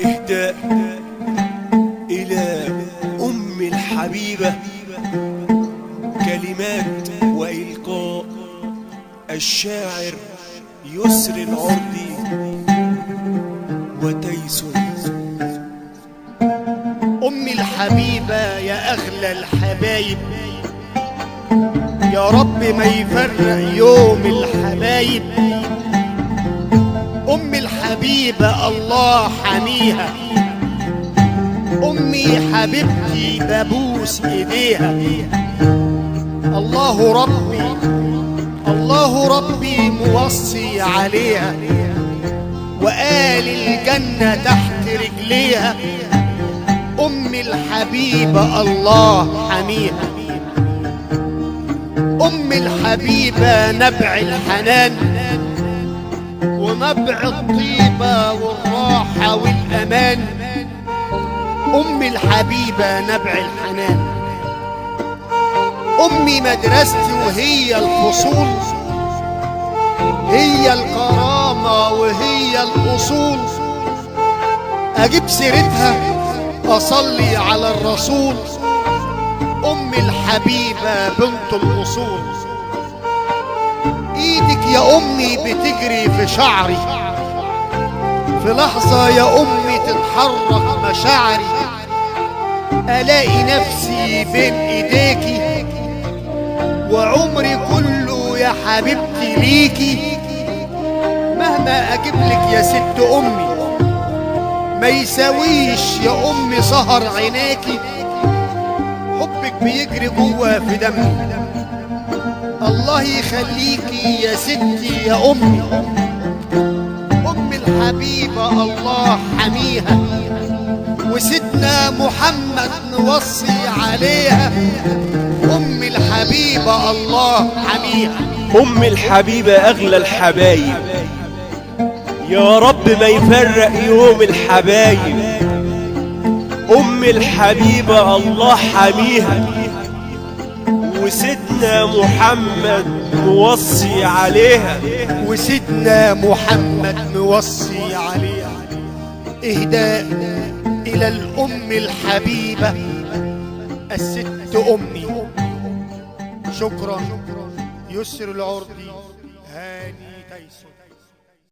إهداء إلى أم الحبيبة، كلمات وإلقاء الشاعر يسر العرضي وتيسر. أم الحبيبة يا أغلى الحبايب، يا رب ما يفرق يوم الحبايب. أم الحبيبة الله حميها، أمي حبيبتي ببوس إيديها. الله ربي الله ربي موصي عليها، وقال الجنة تحت رجليها. أم الحبيبة الله حميها، أم الحبيبة نبع الحنان ونبع الطيبة والراحة والأمان. أم الحبيبة نبع الحنان، أمي مدرستي وهي الفصول، هي الكرامة وهي الأصول. أجيب سيرتها أصلي على الرسول، أم الحبيبة بنت الأصول. إيدك يا أمي بتجري في شعري، في لحظة يا أمي تتحرك مشاعري. ألاقي نفسي بين إيديكي، وعمري كله يا حبيبتي ليكي. مهما أجيبلك يا ست أمي ما يساويش يا أمي سهر عينيكي. حبك بيجري جوه في دمي، الله يخليكي يا ستي يا أمي. أم الحبيبة الله حميها، وسيدنا محمد نوصي عليها. أم الحبيبة الله حميها، أم الحبيبة أغلى الحبايب، يا رب ما يفرق يوم الحبايب. أم الحبيبة الله حميها، وسيدنا محمد موصي عليها. وسيدنا محمد موصي عليها. إهداء إلى الأم الحبيبة الست أمي. شكرا. يسر العرضي هاني تيسر.